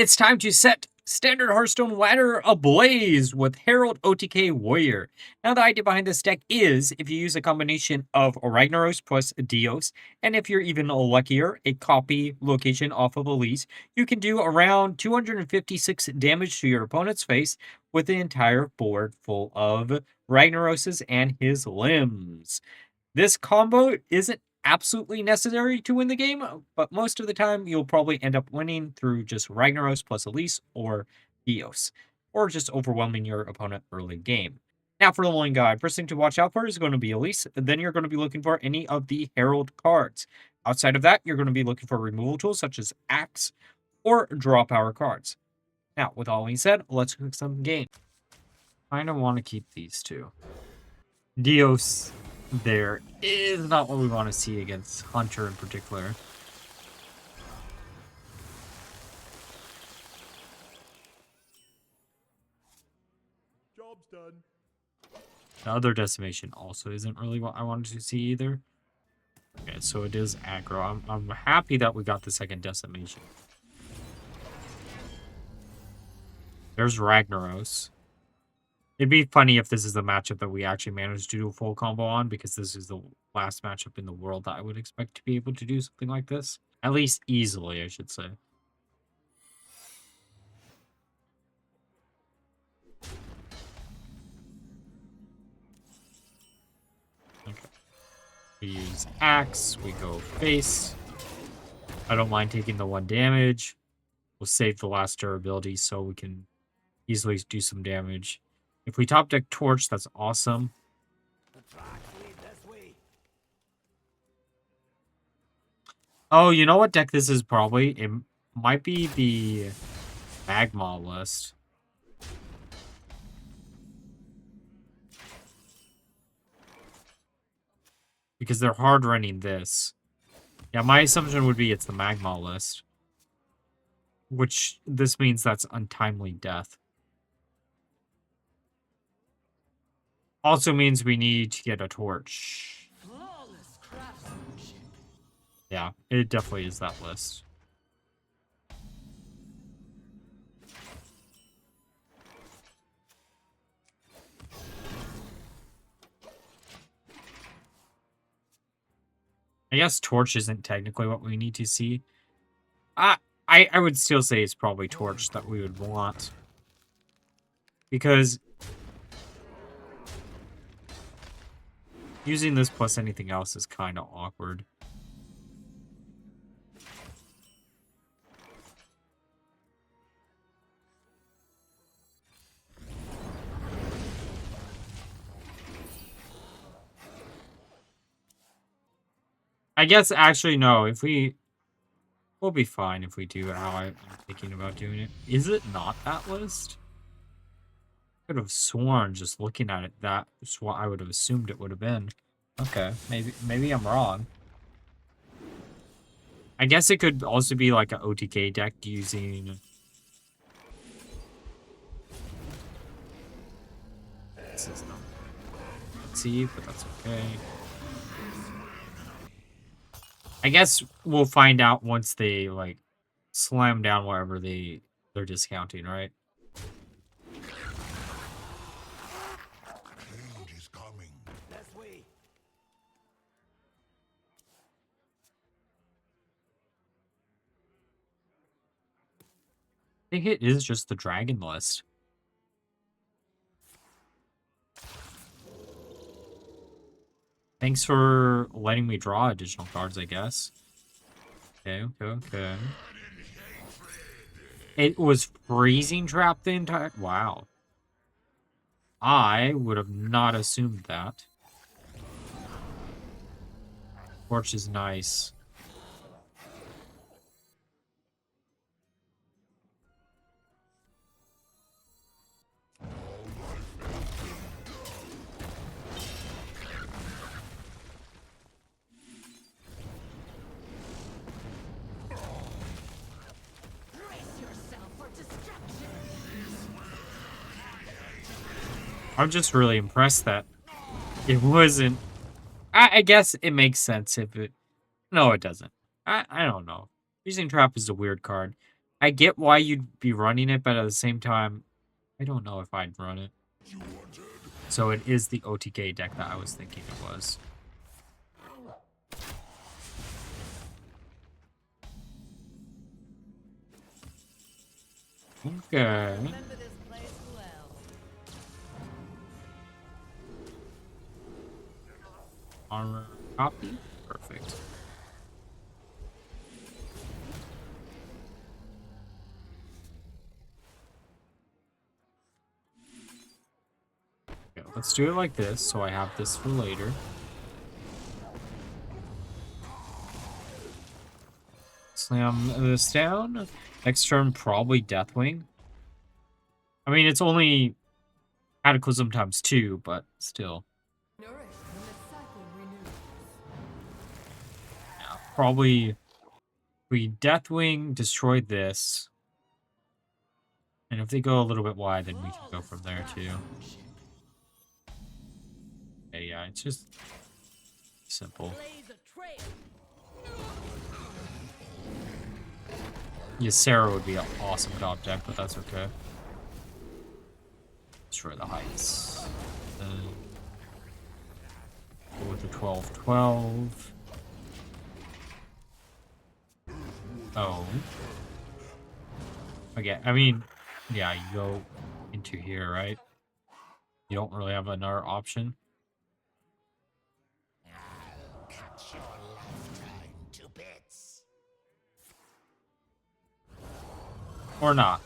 It's time to set Standard Hearthstone ladder ablaze with Herald OTK Warrior. Now, the idea behind this deck is if you use a combination of Ragnaros plus Deios, and if you're even luckier, a copy location off of Elise, you can do around 256 damage to your opponent's face with the entire board full of Ragnaroses and his limbs. This combo isn't absolutely necessary to win the game, but most of the time you'll probably end up winning through just Ragnaros plus Elise or Deios, or just overwhelming your opponent early game. Now for the lane guide, first thing to watch out for is going to be Elise, then you're going to be looking for any of the Herald cards. Outside of that, you're going to be looking for removal tools such as Axe or draw power cards. Now, with all being said, let's cook some game. I kind of want to keep these two. Deios there is not what we want to see against Hunter in particular. Job's done. The other decimation also isn't really what I wanted to see either. Okay, so it is aggro. I'm happy that we got the second decimation. There's Ragnaros. It'd be funny if this is the matchup that we actually managed to do a full combo on, because this is the last matchup in the world that I would expect to be able to do something like this. At least easily, I should say. Okay. We use Axe, we go face. I don't mind taking the 1 damage. We'll save the last durability so we can easily do some damage. If we top deck Torch, that's awesome. Oh, you know what deck this is probably? It might be the Magma list. Because they're hard running this. Yeah, my assumption would be it's the Magma list. Which, this means that's Untimely Death. Also means we need to get a Torch. Yeah, it definitely is that list. I guess Torch isn't technically what we need to see. I would still say it's probably Torch that we would want. Because using this plus anything else is kind of awkward. I guess, actually, no. If we... We'll be fine if we do how I'm thinking about doing it. Is it not that list? I could have sworn, just looking at it, that's what I would have assumed it would have been. Okay, maybe I'm wrong. I guess it could also be like an OTK deck using... This is not... See, but that's okay. I guess we'll find out once they, like, slam down wherever they're discounting, right? Change is coming. This way. I think it is just the dragon list. Thanks for letting me draw additional cards, I guess. Okay. It was freezing trap the entire... Wow. I would have not assumed that. Torch is nice. I'm just really impressed that it wasn't... I guess it makes sense if it... No, it doesn't. I don't know. Freezing Trap is a weird card. I get why you'd be running it, but at the same time, I don't know if I'd run it. So it is the OTK deck that I was thinking it was. Okay. Armor copy. Perfect. Okay, let's do it like this, so I have this for later. Slam this down. Next turn, probably Deathwing. I mean, it's only Cataclysm times 2, but still. Yeah, probably we Deathwing, destroy this. And if they go a little bit wide, then we can go from there too. Okay, yeah, it's just simple. Yeah, Sarah would be an awesome top deck, but that's okay. Destroy the heights. Go with the 12-12. Oh. Okay, I mean, yeah, you go into here, right? You don't really have another option. Cut your lifetime to bits. Or not.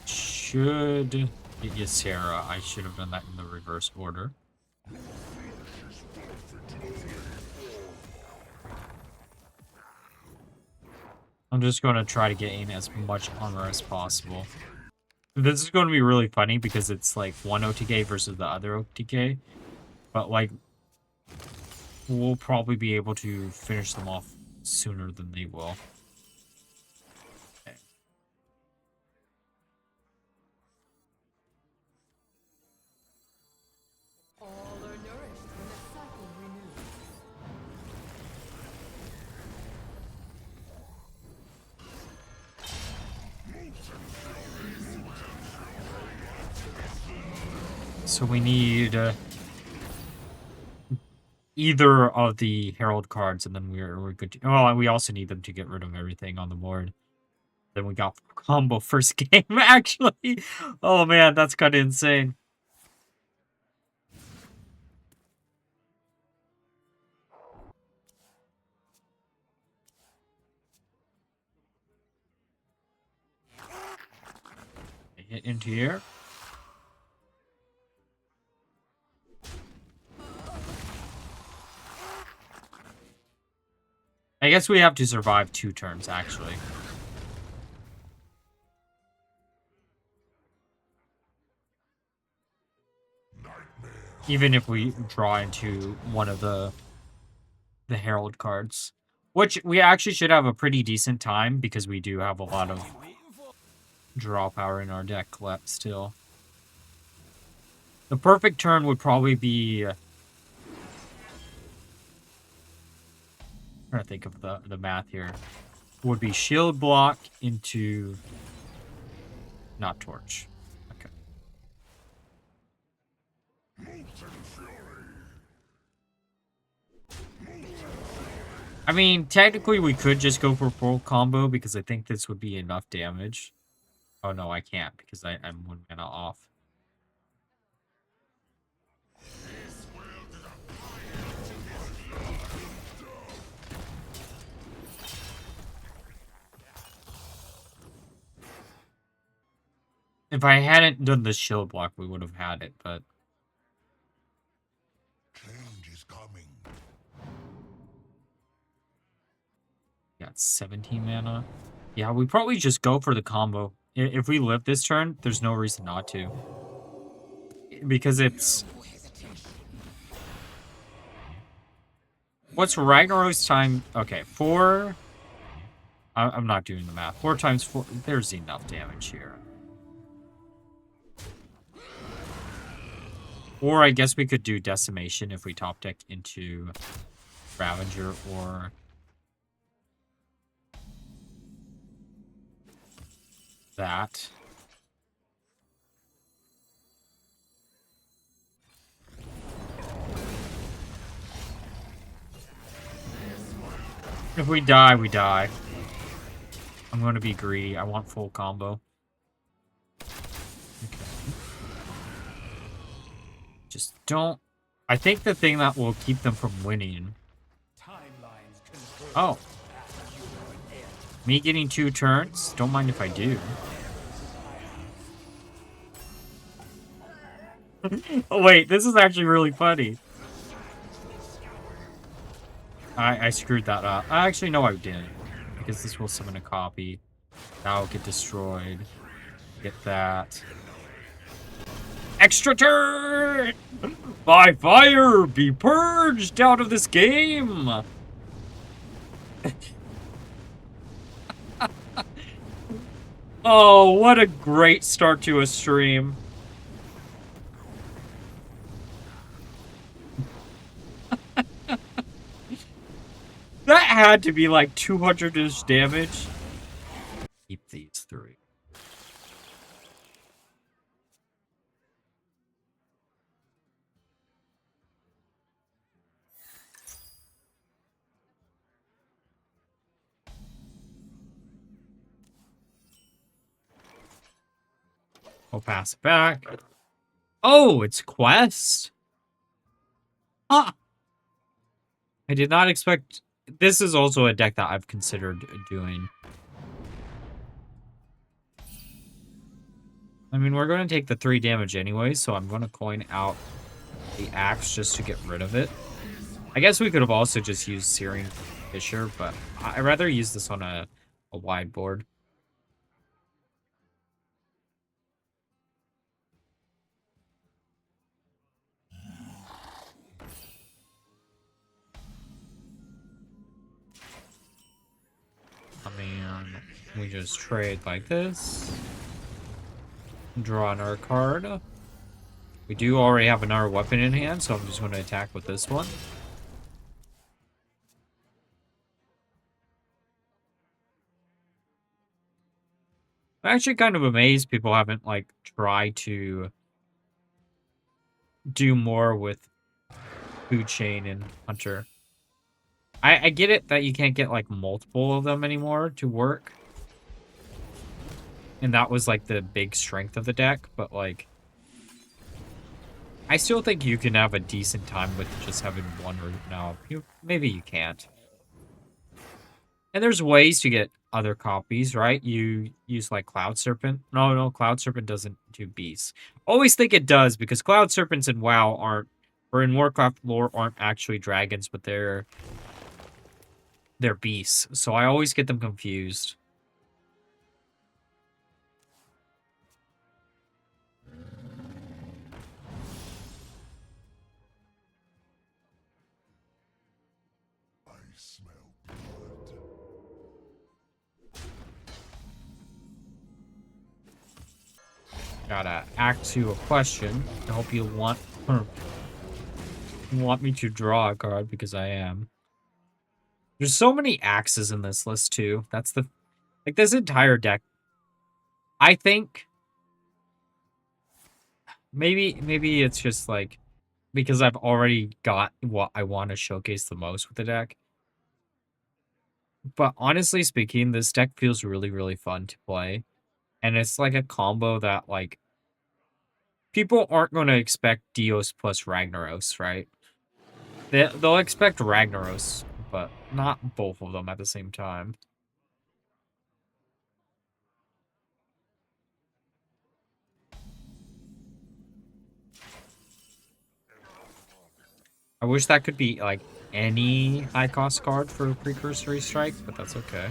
Should get you Sarah. I should have done that in the reverse order. I'm just going to try to get in as much armor as possible. This is going to be really funny because it's like one OTK versus the other OTK. But like, we'll probably be able to finish them off sooner than they will. Okay. So we need either of the Herald cards, and then we're good to... Oh, and we also need them to get rid of everything on the board. Then we got combo first game, actually. Oh, man, that's kind of insane. Hit into here. I guess we have to survive 2 turns, actually. Even if we draw into one of the Herald cards. Which we actually should have a pretty decent time, because we do have a lot of draw power in our deck left still. The perfect turn would probably be... I'm trying to think of the math here. Would be shield block into... Not torch. Okay. I mean, technically we could just go for full combo because I think this would be enough damage. Oh no, I can't because I'm 1 mana off. If I hadn't done the shield block, we would have had it, but... Change is coming. Got 17 mana. Yeah, we probably just go for the combo. If we live this turn, there's no reason not to. because it's... What's Ragnaros time? Okay, 4... I'm not doing the math. 4 times 4... There's enough damage here. Or I guess we could do Decimation if we top deck into Ravager or... that. If we die, we die. I'm going to be greedy. I want full combo. Okay. Just don't... I think the thing that will keep them from winning... Oh. Me getting 2 turns? Don't mind if I do. Oh, wait. This is actually really funny. I screwed that up. Actually, no, I didn't. Because this will summon a copy. That'll get destroyed. Get that. Extra turn! By fire, be purged out of this game! Oh, what a great start to a stream. That had to be like 200-ish damage. Keep these 3. We'll pass it back. Oh, it's Quest? Huh. I did not expect... This is also a deck that I've considered doing. I mean, we're going to take the 3 damage anyway, so I'm going to coin out the axe just to get rid of it. I guess we could have also just used Searing Fissure, but I'd rather use this on a wide board. I mean, we just trade like this. Draw another card. We do already have another weapon in hand, so I'm just going to attack with this one. I'm actually kind of amazed people haven't, like, tried to do more with Food Chain and Hunter. I get it that you can't get, like, multiple of them anymore to work. And that was, like, the big strength of the deck, but, like... I still think you can have a decent time with just having one route now. Maybe you can't. And there's ways to get other copies, right? You use, like, Cloud Serpent. No, Cloud Serpent doesn't do beasts. Always think it does, because Cloud Serpents in WoW aren't... Or in Warcraft lore aren't actually dragons, but they're beasts. So I always get them confused. I smell blood. Gotta ask you a question. I hope you want me to draw a card, because I am. There's so many axes in this list, too. That's the... Like, this entire deck... I think... Maybe it's just, like... Because I've already got what I want to showcase the most with the deck. But honestly speaking, this deck feels really, really fun to play. And it's like a combo that, like... People aren't going to expect Deios plus Ragnaros, right? They'll expect Ragnaros, but not both of them at the same time. I wish that could be, like, any high-cost card for a Precursory Strike, but that's okay.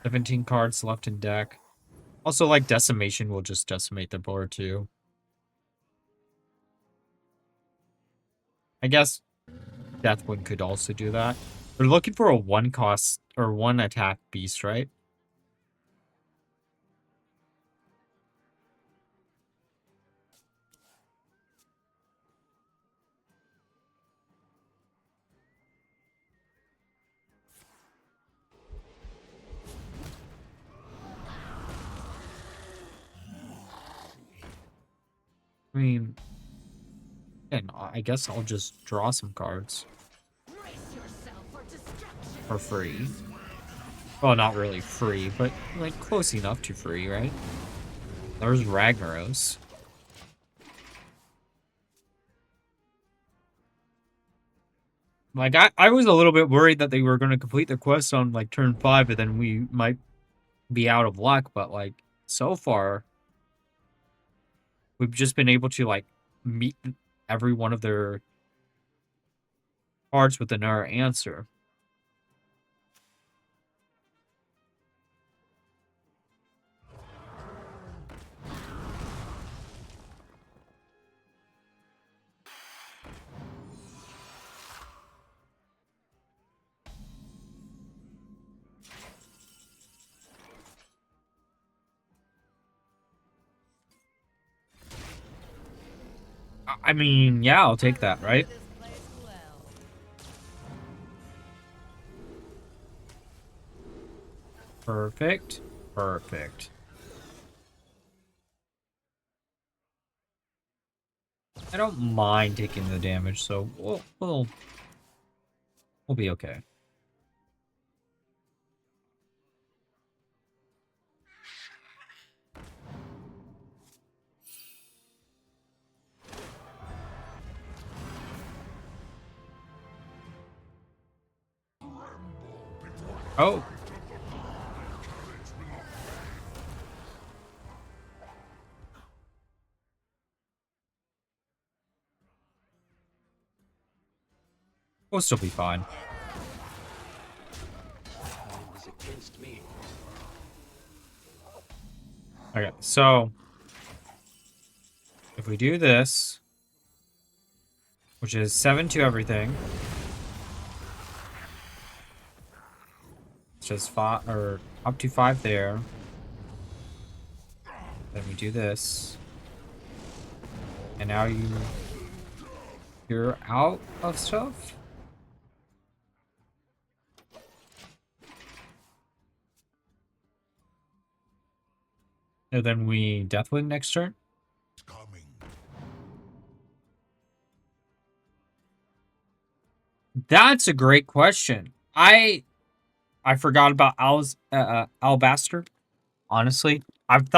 17 cards left in deck. Also, like, Decimation will just decimate the board, too. I guess Deathwing could also do that. They're looking for a 1-cost or 1-attack beast, right? I mean, and I guess I'll just draw some cards for free. Well, not really free, but like close enough to free, right? There's Ragnaros. Like, I was a little bit worried that they were going to complete the quest on, like, turn 5, and then we might be out of luck, but, like, so far, we've just been able to, like, meet every one of their cards with another answer. I mean, yeah, I'll take that, right? Perfect. Perfect. I don't mind taking the damage, so we'll be okay. Oh. We'll still be fine. Okay, so if we do this, which is 7 to everything, it's just 5 or up to 5 there. Then we do this, and now you're out of stuff. And then we Deathwing next turn. Coming. That's a great question. I forgot about Alabaster. Honestly, I've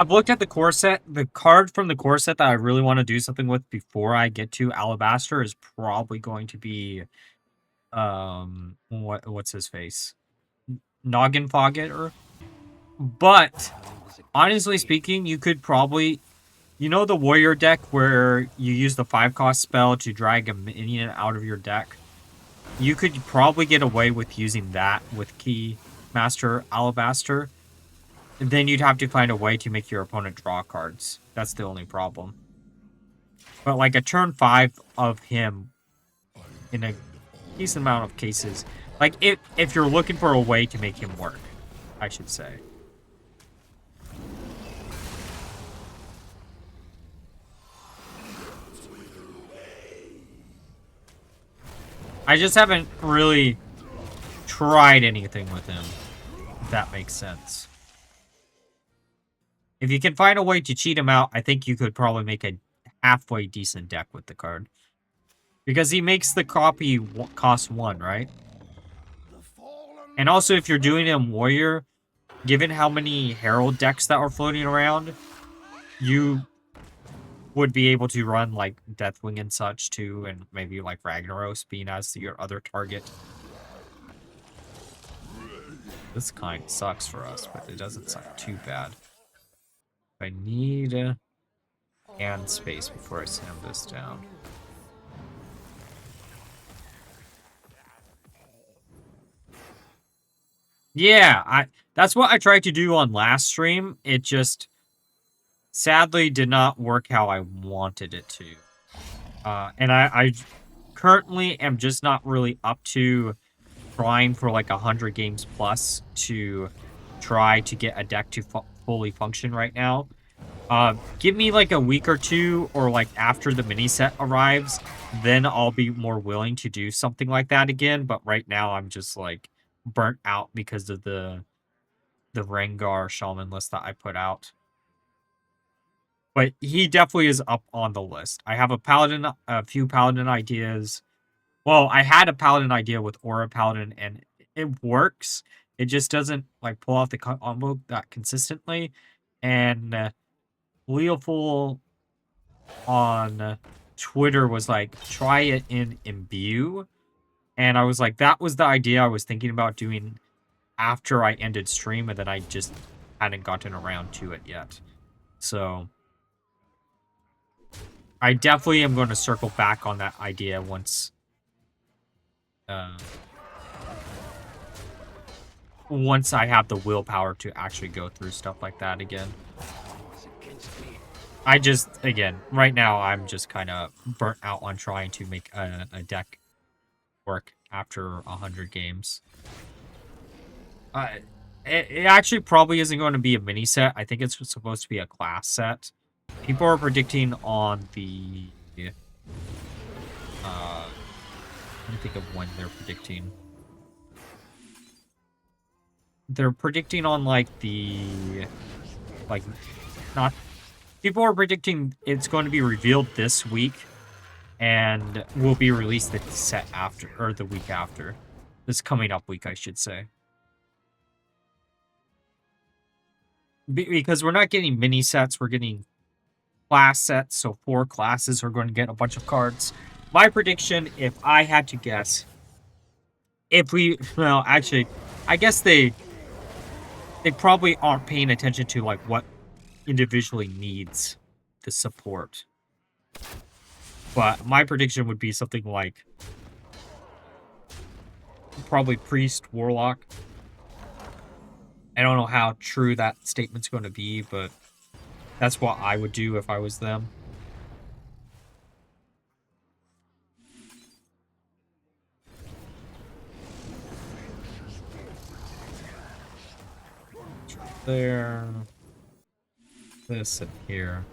looked at the core set. The card from the core set that I really want to do something with before I get to Alabaster is probably going to be what's his face? Noggin Foggetter. But honestly speaking, you could probably, you know, the warrior deck where you use the 5-cost spell to drag a minion out of your deck. You could probably get away with using that with Key Master Alabaster. And then you'd have to find a way to make your opponent draw cards. That's the only problem. But like a turn 5 of him in a decent amount of cases, like if you're looking for a way to make him work, I should say. I just haven't really tried anything with him, if that makes sense. If you can find a way to cheat him out, I think you could probably make a halfway decent deck with the card. Because he makes the copy cost 1, right? And also, if you're doing him warrior, given how many Herald decks that are floating around, you would be able to run, like, Deathwing and such, too, and maybe, like, Ragnaros being as your other target. This kind sucks for us, but it doesn't suck too bad. I need hand space before I slam this down. Yeah, that's what I tried to do on last stream. It just sadly did not work how I wanted it to. And I currently am just not really up to trying for like 100 games plus to try to get a deck to fully function right now. Give me like a week or two, or like after the mini set arrives, then I'll be more willing to do something like that again. But right now, I'm just like burnt out because of the Rengar Shaman list that I put out. But he definitely is up on the list. I have a few Paladin ideas. Well, I had a Paladin idea with Aura Paladin, and it works. It just doesn't like pull off the combo that consistently. And Leoful on Twitter was like, try it in Imbue. And I was like, that was the idea I was thinking about doing after I ended stream, and then I just hadn't gotten around to it yet. So I definitely am going to circle back on that idea once once I have the willpower to actually go through stuff like that again. I just, again, right now, I'm just kind of burnt out on trying to make a deck work after 100 games. It actually probably isn't going to be a mini set. I think it's supposed to be a class set. People are predicting on the... let me think of when they're predicting. They're predicting on, like, the... Like, not... People are predicting it's going to be revealed this week, and will be released the set after, or the week after. This coming up week, I should say. Because we're not getting mini sets, we're getting class sets, so 4 classes are going to get a bunch of cards. My prediction, if I had to guess, if we, well, actually, I guess they probably aren't paying attention to, like, what individually needs the support. But my prediction would be something like probably Priest, Warlock. I don't know how true that statement's going to be, but that's what I would do if I was them. There. This and here.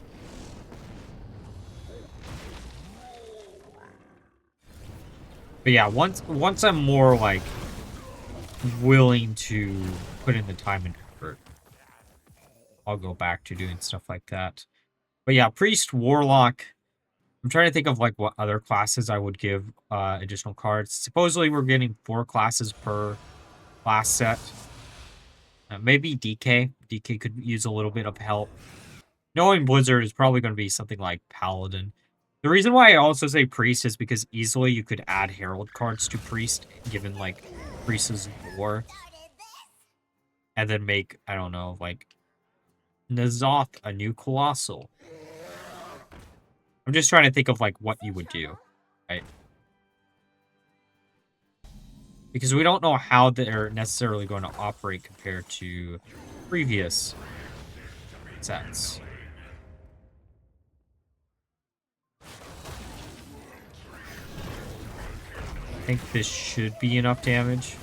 But yeah, once I'm more like willing to put in the time and effort, I'll go back to doing stuff like that. But yeah, Priest, Warlock. I'm trying to think of like what other classes I would give additional cards. Supposedly we're getting 4 classes per class set. Maybe DK. DK could use a little bit of help. Knowing Blizzard is probably going to be something like Paladin. The reason why I also say Priest is because easily you could add Herald cards to Priest, given like Priest's lore. And then make, I don't know, like N'Zoth a new Colossal. I'm just trying to think of like what you would do, right? Because we don't know how they're necessarily going to operate compared to previous sets. I think this should be enough damage.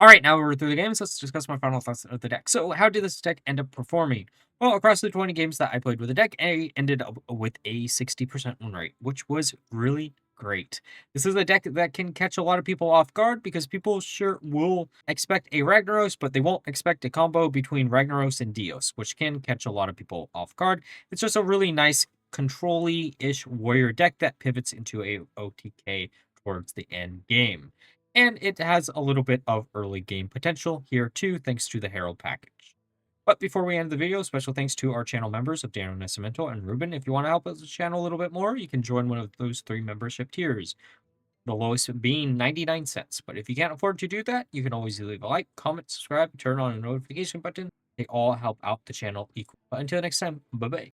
All right, now we're through the games. Let's discuss my final thoughts of the deck. So, how did this deck end up performing? Well, across the 20 games that I played with the deck, I ended up with a 60% win rate, which was really great. This is a deck that can catch a lot of people off guard because people sure will expect a Ragnaros, but they won't expect a combo between Ragnaros and Deios, which can catch a lot of people off guard. It's just a really nice control-y-ish warrior deck that pivots into a OTK towards the end game. And it has a little bit of early game potential here too, thanks to the Herald package. But before we end the video, special thanks to our channel members of Daniel Nascimento and Ruben. If you want to help us channel a little bit more, you can join one of those 3 membership tiers. the lowest being 99 cents. But if you can't afford to do that, you can always leave a like, comment, subscribe, turn on a notification button. They all help out the channel equally. But until next time, bye-bye.